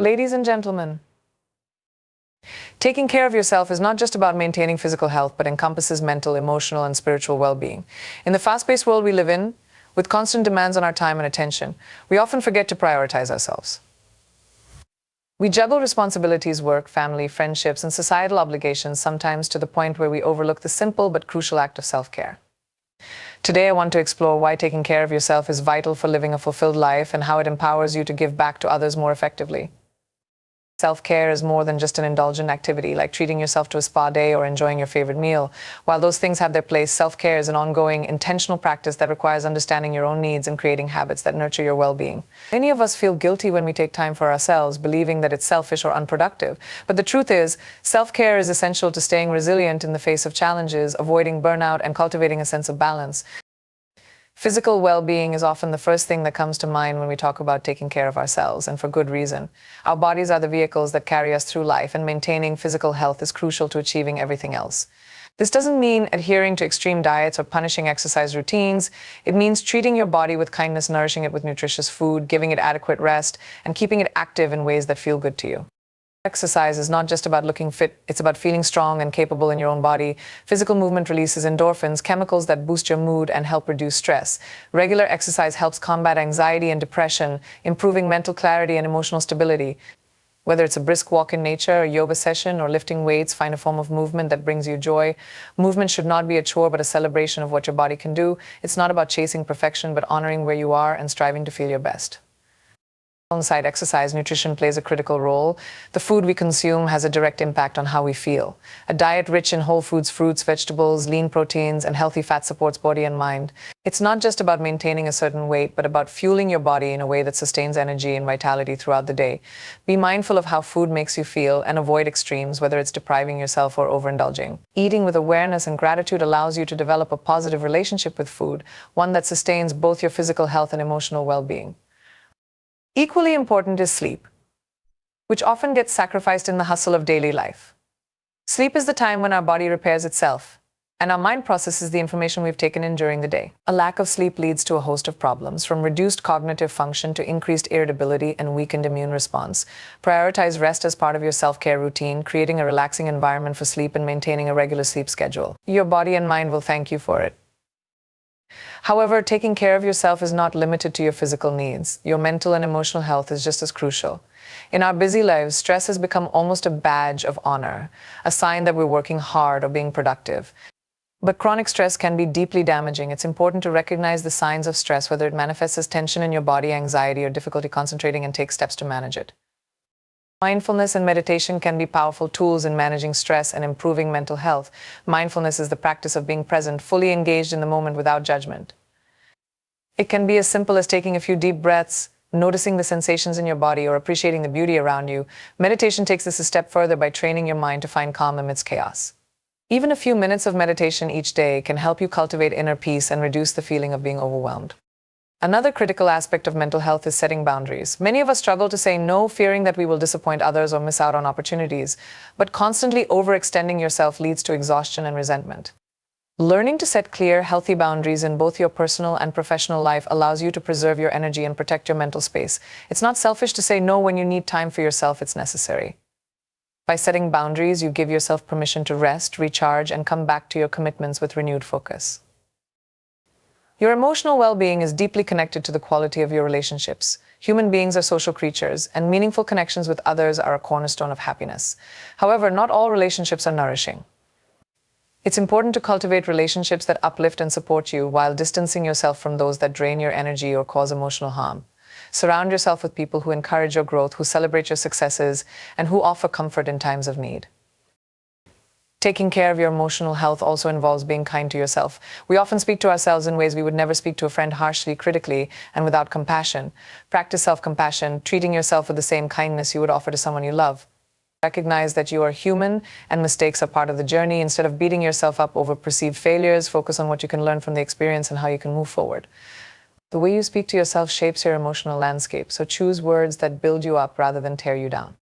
Ladies and gentlemen, taking care of yourself is not just about maintaining physical health, but encompasses mental, emotional, and spiritual well-being. In the fast-paced world we live in, with constant demands on our time and attention, we often forget to prioritize ourselves. We juggle responsibilities, work, family, friendships, and societal obligations, sometimes to the point where we overlook the simple but crucial act of self-care. Today, I want to explore why taking care of yourself is vital for living a fulfilled life and how it empowers you to give back to others more effectively. Self-care is more than just an indulgent activity, like treating yourself to a spa day or enjoying your favorite meal. While those things have their place, self-care is an ongoing, intentional practice that requires understanding your own needs and creating habits that nurture your well-being. Many of us feel guilty when we take time for ourselves, believing that it's selfish or unproductive. But the truth is, self-care is essential to staying resilient in the face of challenges, avoiding burnout, and cultivating a sense of balance. Physical well-being is often the first thing that comes to mind when we talk about taking care of ourselves, and for good reason. Our bodies are the vehicles that carry us through life, and maintaining physical health is crucial to achieving everything else. This doesn't mean adhering to extreme diets or punishing exercise routines. It means treating your body with kindness, nourishing it with nutritious food, giving it adequate rest, and keeping it active in ways that feel good to you. Exercise is not just about looking fit, it's about feeling strong and capable in your own body. Physical movement releases endorphins, chemicals that boost your mood and help reduce stress. Regular exercise helps combat anxiety and depression, improving mental clarity and emotional stability. Whether it's a brisk walk in nature, a yoga session, or lifting weights, find a form of movement that brings you joy. Movement should not be a chore, but a celebration of what your body can do. It's not about chasing perfection, but honoring where you are and striving to feel your best. Alongside exercise, nutrition plays a critical role. The food we consume has a direct impact on how we feel. A diet rich in whole foods, fruits, vegetables, lean proteins, and healthy fat supports body and mind. It's not just about maintaining a certain weight, but about fueling your body in a way that sustains energy and vitality throughout the day. Be mindful of how food makes you feel and avoid extremes, whether it's depriving yourself or overindulging. Eating with awareness and gratitude allows you to develop a positive relationship with food, one that sustains both your physical health and emotional well-being. Equally important is sleep, which often gets sacrificed in the hustle of daily life. Sleep is the time when our body repairs itself, and our mind processes the information we've taken in during the day. A lack of sleep leads to a host of problems, from reduced cognitive function to increased irritability and weakened immune response. Prioritize rest as part of your self-care routine, creating a relaxing environment for sleep and maintaining a regular sleep schedule. Your body and mind will thank you for it. However, taking care of yourself is not limited to your physical needs. Your mental and emotional health is just as crucial. In our busy lives, stress has become almost a badge of honor, a sign that we're working hard or being productive. But chronic stress can be deeply damaging. It's important to recognize the signs of stress, whether it manifests as tension in your body, anxiety, or difficulty concentrating, and take steps to manage it. Mindfulness and meditation can be powerful tools in managing stress and improving mental health. Mindfulness is the practice of being present, fully engaged in the moment without judgment. It can be as simple as taking a few deep breaths, noticing the sensations in your body, or appreciating the beauty around you. Meditation takes this a step further by training your mind to find calm amidst chaos. Even a few minutes of meditation each day can help you cultivate inner peace and reduce the feeling of being overwhelmed. Another critical aspect of mental health is setting boundaries. Many of us struggle to say no, fearing that we will disappoint others or miss out on opportunities. But constantly overextending yourself leads to exhaustion and resentment. Learning to set clear, healthy boundaries in both your personal and professional life allows you to preserve your energy and protect your mental space. It's not selfish to say no when you need time for yourself, it's necessary. By setting boundaries, you give yourself permission to rest, recharge, and come back to your commitments with renewed focus. Your emotional well-being is deeply connected to the quality of your relationships. Human beings are social creatures, and meaningful connections with others are a cornerstone of happiness. However, not all relationships are nourishing. It's important to cultivate relationships that uplift and support you while distancing yourself from those that drain your energy or cause emotional harm. Surround yourself with people who encourage your growth, who celebrate your successes, and who offer comfort in times of need. Taking care of your emotional health also involves being kind to yourself. We often speak to ourselves in ways we would never speak to a friend, harshly, critically, and without compassion. Practice self-compassion, treating yourself with the same kindness you would offer to someone you love. Recognize that you are human and mistakes are part of the journey. Instead of beating yourself up over perceived failures, focus on what you can learn from the experience and how you can move forward. The way you speak to yourself shapes your emotional landscape, so choose words that build you up rather than tear you down.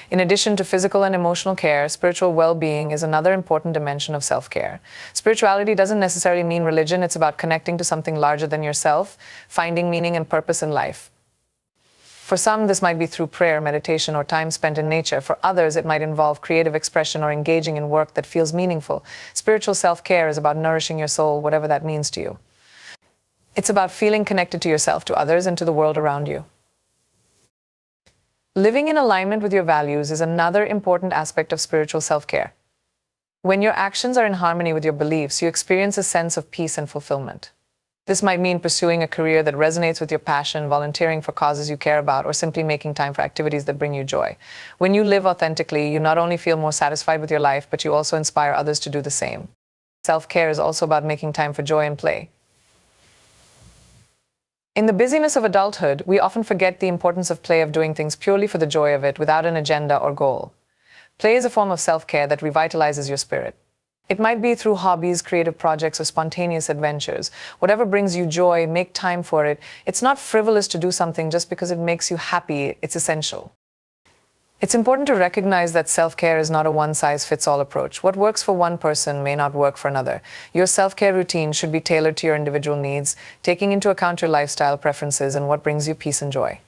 In addition to physical and emotional care, spiritual well-being is another important dimension of self-care. Spirituality doesn't necessarily mean religion. It's about connecting to something larger than yourself, finding meaning and purpose in life. For some, this might be through prayer, meditation, or time spent in nature. For others, it might involve creative expression or engaging in work that feels meaningful. Spiritual self-care is about nourishing your soul, whatever that means to you. It's about feeling connected to yourself, to others, and to the world around you. Living in alignment with your values is another important aspect of spiritual self-care. When your actions are in harmony with your beliefs, you experience a sense of peace and fulfillment. This might mean pursuing a career that resonates with your passion, volunteering for causes you care about, or simply making time for activities that bring you joy. When you live authentically, you not only feel more satisfied with your life, but you also inspire others to do the same. Self-care is also about making time for joy and play. In the busyness of adulthood, we often forget the importance of play, of doing things purely for the joy of it, without an agenda or goal. Play is a form of self-care that revitalizes your spirit. It might be through hobbies, creative projects, or spontaneous adventures. Whatever brings you joy, make time for it. It's not frivolous to do something just because it makes you happy. It's essential. It's important to recognize that self-care is not a one-size-fits-all approach. What works for one person may not work for another. Your self-care routine should be tailored to your individual needs, taking into account your lifestyle preferences and what brings you peace and joy.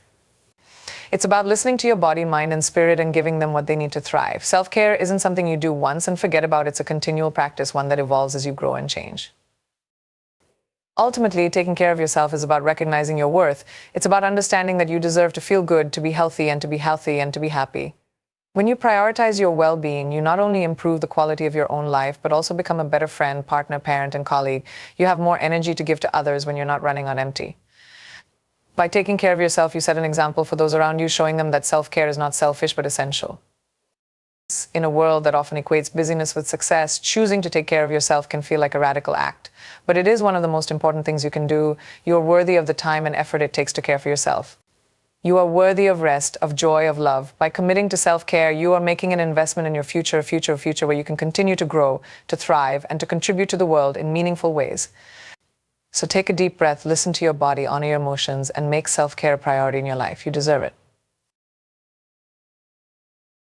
It's about listening to your body, mind, and spirit and giving them what they need to thrive. Self-care isn't something you do once and forget about. It's a continual practice, one that evolves as you grow and change. Ultimately, taking care of yourself is about recognizing your worth. It's about understanding that you deserve to feel good, to be healthy, and to be healthy, and to be happy. When you prioritize your well-being, you not only improve the quality of your own life, but also become a better friend, partner, parent, and colleague. You have more energy to give to others when you're not running on empty. By taking care of yourself, you set an example for those around you, showing them that self-care is not selfish, but essential. In a world that often equates busyness with success, choosing to take care of yourself can feel like a radical act. But it is one of the most important things you can do. You are worthy of the time and effort it takes to care for yourself. You are worthy of rest, of joy, of love. By committing to self-care, you are making an investment in your future where you can continue to grow, to thrive, and to contribute to the world in meaningful ways. So take a deep breath, listen to your body, honor your emotions, and make self-care a priority in your life. You deserve it.